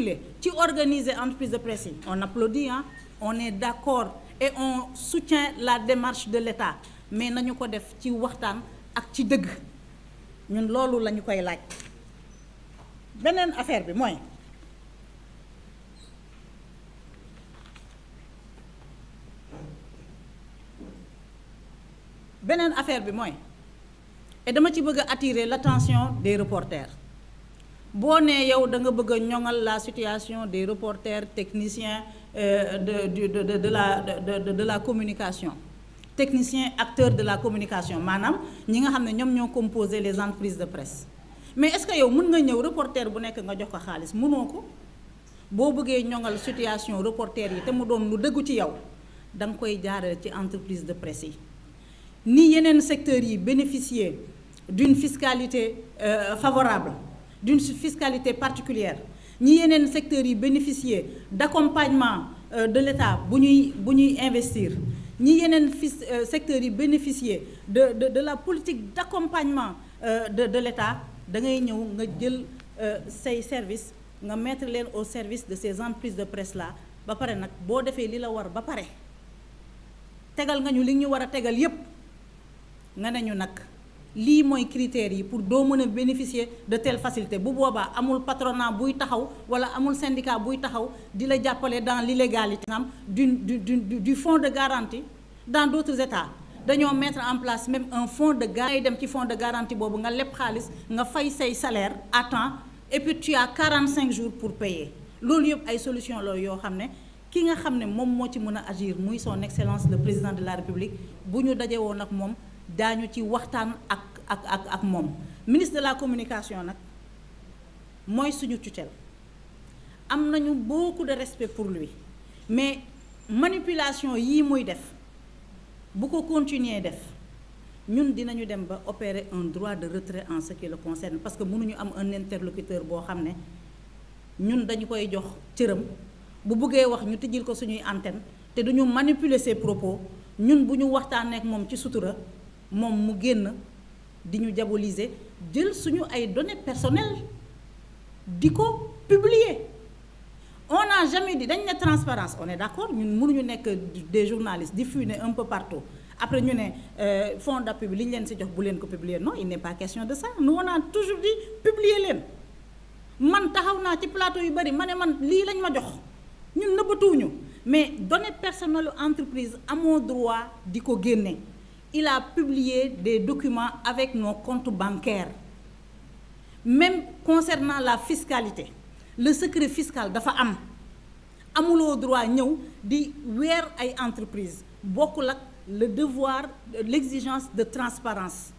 manipuler ci organiser entreprise de presse yi on applaudit on est d'accord et on soutient la démarche de l'État mais nañu ko def ci waxtaan ak ci dëgg ñun loolu la ñu koy laaj. beneen affaire bi mooy et dama ci bëgg a attirer l'attention des reporters boo nee yow da nga bëgg a ñoŋal la situation des reporters techniciens de la communication techniciens acteurs de la communication maanaam ñi nga xam ne ñoom ñoo composer les entreprises de presse mais est-ce que yow mën nga ñëw reporter bu nekk nga jox ko xaalis mënoo ko boo bëggee ñoŋal situation reporter yi te mu doon lu dëggu ci yow da nga koy jaarale ci entreprise de presse yi ni yeneen secteurs yi bénéficier d'une fiscalité favorable d'une fiscalité particulière ñi yeneen secteurs yi bénéficier d'accompagnement de l'État bu ñuy investir ñi yeneen secteurs yi bénéficier de la politique d'accompagnement de l'État da ngay ñëw nga jël say service nga mettre leen au service de ces entreprises de presse là ba pare nag boo defee li la war ba pare tegal nga ñu li ñu war a tegal yépp nga ne ñu nag lii mooy critères yi pour doo mën a bénéficier de telle facilité bu boobaa amul patronat buy taxaw wala amul syndicat buy taxaw di la jàppale dans l'illégalité am du fonds de garantie dans d'autres États dañoo mettre en place même un fonds de garantie dem ci fonds de garantie boobu nga leb xaalis nga fay say salaire à temps et puis tu as 45 jours pour payer loolu yëpp ay solution la yoo xam ne ki nga xam ne moom moo ci mën a agir muy son excellence le président de la République bu ñu daje woon ak moom daañu ci waxtaan ak moom ministre de la communication nag mooy suñu tutelle am nañu beaucoup de respect pour lui mais manipulation yii muy def bu ko continuer def ñun dinañu dem ba opérer un droit de retrait en ce qui le concerne parce que mënuñu am un interlocuteur boo xam ne ñun dañu koy jox cëram bu bëggee wax ñu tijjil ko suñuy antenne te duñu manipuler ses propos ñun bu ñu waxtaanee ak moom ci sutura moom mu génn di ñu diaboliser jël suñu ay données personnelles di ko publier on n'a jamais dit dañ ne transparence on est d'accord ñun mënuñu nekk des journalistes diffuser un peu partout après ñu ne fonds d'appui bi li ñu leen ci jox bu leen ko publier non il n'est pas question de ça nous on a toujours dit publier leen man taxaw naa ci plateau yu bari ma ne man lii lañ ma jox ñun nëbbatuwuñu mais données personnelles entreprise amoo droit di ko génne il a publié des documents avec nos comptes bancaires même concernant la fiscalité le secret fiscal dafa amuloo droit ñëw di weer ay entreprise bokkul ak le devoir l'exigence de transparence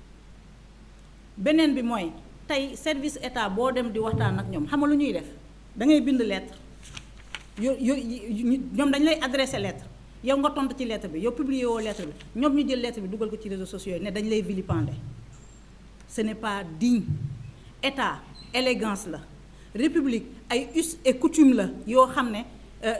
beneen bi mooy tey service état boo dem di waxtaan ak ñoom xam nga lu ñuy def da ngay bind lettre ñoom dañ lay adresser lettre yow nga tontu ci lettre bi yow publier woo lettre bi ñoom ñu jël lettre bi dugal ko ci réseaux sociaux yi ne dañ lay vilipender ce n'est pas digne état élégance la république ay us et coutume la yoo xam ne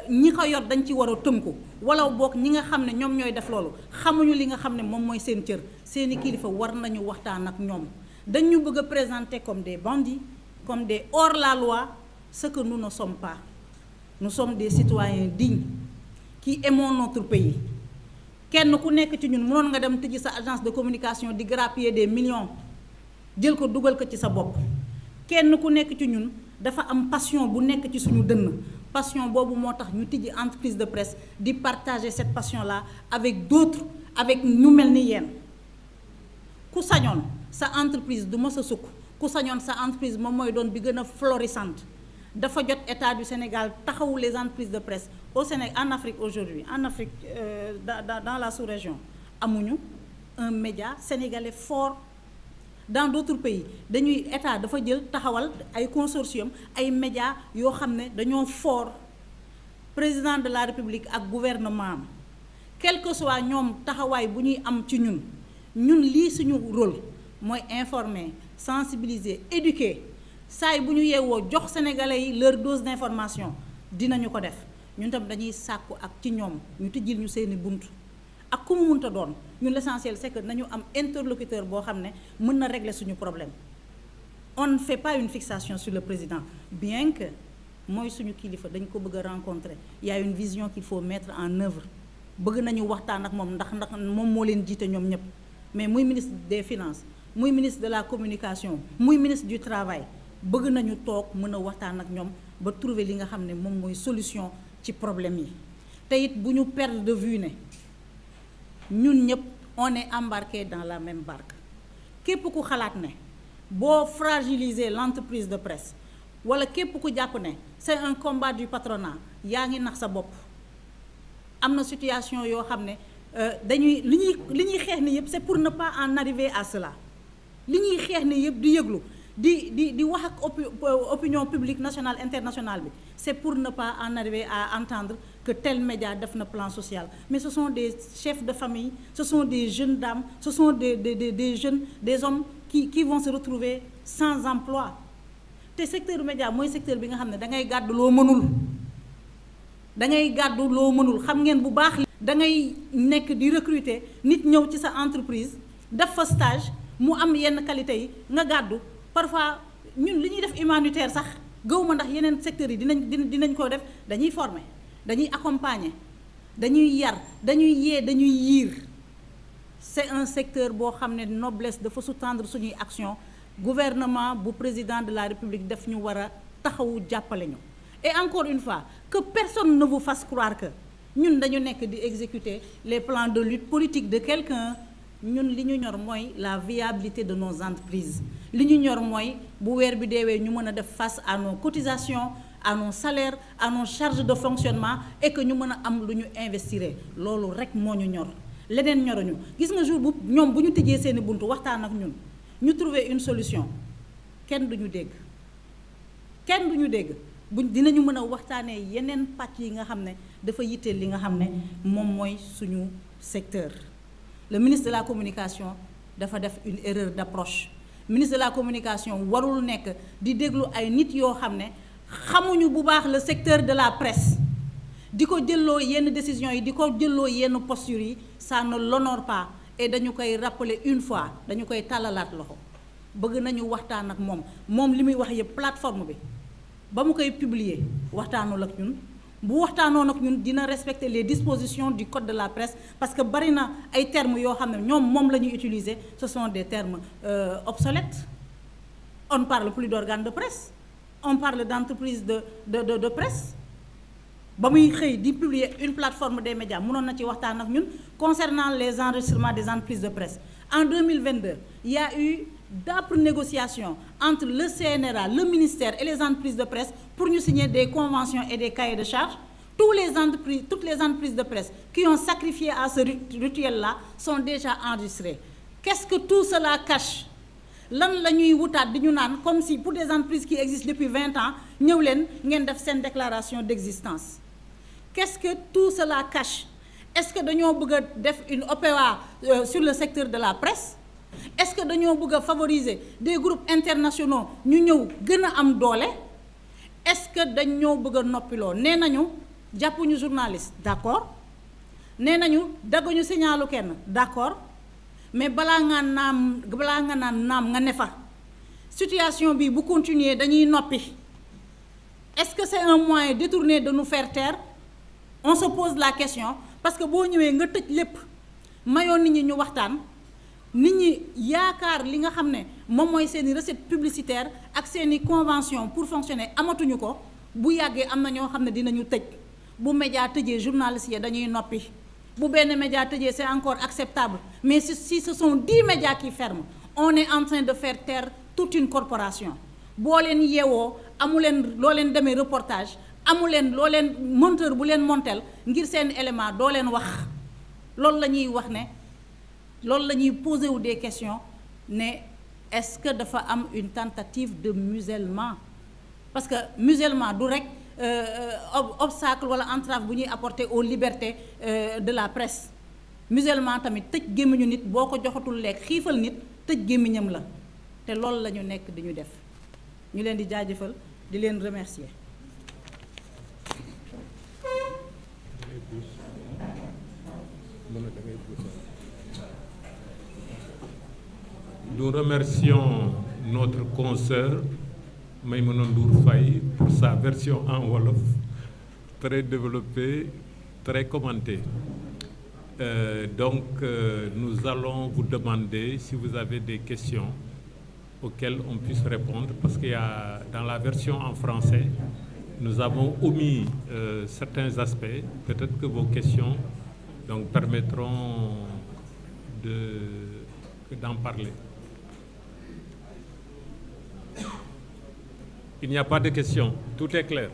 ñi ko yor dañ ci war a tënku wala boog ñi nga xam ne ñoom ñooy def loolu xamuñu li nga xam ne moom mooy seen cër seeni kilifa war nañu waxtaan ak ñoom dañu bëgg a présenter comme des bandits comme des hors-la-loi ce que nous ne sommes pas nous sommes des citoyens dignes qui aimons notre pays kenn ku nekk ci ñun mënoon nga dem tëji sa agence de communication di grappiller des millions jël ko dugal ko ci sa bopp kenn ku nekk ci ñun dafa am passion bu nekk ci suñu dënn passion boobu moo tax ñu tijji entreprise de presse di partager cette passion là avec d'autres avec ñu mel ni yéen ku sañoon sa entreprise du mës a sukk ku sañoon sa entreprise moom mooy doon bi gën a florissante dafa jot état du Sénégal taxawu les entreprises de presse au Sénégal en Afrique aujourd'hui en Afrique dans la sous-région amuñu un média sénégalais fort dans d'autres pays dañuy état dafa jël taxawal ay consortium ay médias yoo xam ne dañoo fort président de la République ak gouvernement am quel que soit ñoom taxawaay bu ñuy am ci ñun lii suñu rôle mooy informer sensibiliser éduquer saay bu ñu yeewoo jox sénégalais yi leur dose d'information dinañu ko def ñun tam dañuy sàkku ak ci ñoom ñu tijjil ñu seeni bunt ak ku mu mënta doon ñun l'essentiel c'est que nañu am interlocuteur boo xam ne mën na régler suñu problème on ne fait pas une fixation sur le président bien que mooy suñu kilifa dañ ko bëgg a rencontrer il y a une vision qu'il faut mettre en œuvre bëgg nañu waxtaan ak moom ndax moom moo leen jiite ñoom ñëpp mais muy ministre des finances muy ministre de la communication muy ministre du travail bëgg nañu toog mën a waxtaan ak ñoom ba trouver li nga xam ne moom mooy solution ci problème yi te it bu ñu perdre de vue ne ñun ñëpp on est embarqué dans la même barque képp ku xalaat ne boo fragiliser l'entreprise de presse wala képp ku jàpp ne c'est un combat du patronat yaa ngi nax sa bopp am na situation yoo xam ne dañuy li ñuy xeex ni yëpp c'est pour ne pas en arriver à cela li ñuy xeex ni yëpp di yëglu di wax ak opinion publique nationale internationale bi c'est pour ne pas en arriver à entendre que tel média def na plan social mais ce sont des chefs de famille ce sont des jeunes dames ce sont des jeunes des hommes qui vont se retrouver sans emploi te secteur média mooy secteur bi nga xam ne da ngay gàddu loo mënul xam ngeen bu baax da ngay nekk di recruter nit ñëw ci sa entreprise def fa stage mu am yenn qualité yi nga gàddu parfois ñun li ñuy def humanitaire sax gëwuma ndax yeneen secteurs yi dinañ ko def dañuy former dañuy accompagner dañuy yar dañuy yee dañuy yiir c'est un secteur boo xam ne noblesse dafa sous-tendre suñuy action gouvernement bu président de la République daf ñu war a taxawu jàppale ñu et encore une fois que personne ne vous fasse croire que ñun dañu nekk di exécuter les plans de lutte politique de quelqu'un ñun li ñu ñor mooy la viabilité de nos entreprises li ñu ñor mooy bu weer bi deewee ñu mën a def face à nos cotisations à nos salaires à nos charges de fonctionnement et que ñu mën a am lu ñu investir loolu rek moo ñu ñor leneen ñoruñu gis nga jour bu ñoom bu ñu tijjee seeni buntu waxtaan ak ñun ñu trouver une solution kenn duñu dégg dinañu mën a waxtaanee yeneen pàcc yi nga xam ne dafa yitteel li nga xam ne moom mooy suñu secteur. Le ministre de la communication dafa def une erreur d'approche ministre de la communication warul nekk di déglu ay nit yoo xam ne xamuñu bu baax le secteur de la presse di ko jëlloo yenn décisions yi di ko jëlloo yenn postures yi ça ne l'honore pas et dañu koy rappeler une fois dañu koy tàllalaat loxo bëgg nañu waxtaan ak moom li muy wax yëpp plateforme bi ba mu koy publier waxtaanul ak ñun bu waxtaanoon ak ñun dina respecter les dispositions du code de la presse parce que bari na ay termes yoo xam ne moom la ñuy utiliser ce sont des termes obsolètes on ne parle plus d'organes de presse on parle d'entreprise de presse ba muy xëy di publier une plateforme des médias mënoon na ci waxtaan ak ñun concernant les enregistrements des entreprises de presse en 2022 il y a eu d'âpres négociations entre le CNRA, le ministère et les entreprises de presse pour nous signer des conventions et des cahiers de charges. Toutes les entreprises de presse qui ont sacrifié à ce rituel-là sont déjà enregistrées. Qu'est-ce que tout cela cache? Lan la ñuy wutaat di ñu naan comme si pour des entreprises qui existent depuis 20 ans ñëw leen ngeen def seen déclaration d'existence. Qu'est-ce que tout cela cache? Est-ce que dañoo bëgg a def une OPA sur le secteur de la presse? Est-ce que dañoo bëgg a favoriser des groupes internationaux ñu ñëw gën a am doole? Est-ce que dañoo bëgg a noppiloo nee nañu jàppuñu journaliste d'accord nee nañu dagguñu signalu kenn d'accord mais balaa nga naan naam nga ne fa situation bi bu continuer dañuy noppi. Est-ce que c'est un moyen détourné de nous faire taire? On se pose la question parce que boo ñëwee nga tëj lépp mayoon nit ñi ñu waxtaan. nit ñi yaakaar li nga xam ne moom mooy seeni recette publicitaire ak seeni convention pour fonctionner amatuñu ko bu yàggee am na ñoo xam ne dinañu tëj bu média tëjee journalistes yi dañuy noppi bu benn média tëjee c'est encore acceptable mais si ce sont 10 médias qui ferment on est en train de faire taire toute une corporation boo leen yeewoo amu leen loo leen demee reportage amu leen loo leen monteur bu leen montel ngir seen élément doo leen wax loolu la ñuy wax ne loolu la ñuy poser wu des questions ne est-ce que dafa am une tentative de musellement parce que musellement du rek obstacle wala entrave bu ñuy apporter aux libertés de la presse musellement tamit tëj gémmiñu nit boo ko joxatul lekk xiifal nit tëj gémmiñam la te loolu la ñu nekk di ñu def ñu leen di jaajëfal di leen remercier. Nous remercions notre consoeur Maïmouna Ndour Faye pour sa version en wolof, très développée, très commentée. Nous allons vous demander si vous avez des questions auxquelles on puisse répondre, parce qu'il y a, dans la version en français, nous avons omis certains aspects. Peut-être que vos questions donc, permettront d'en parler. Il n'y a pas de questions, tout est clair.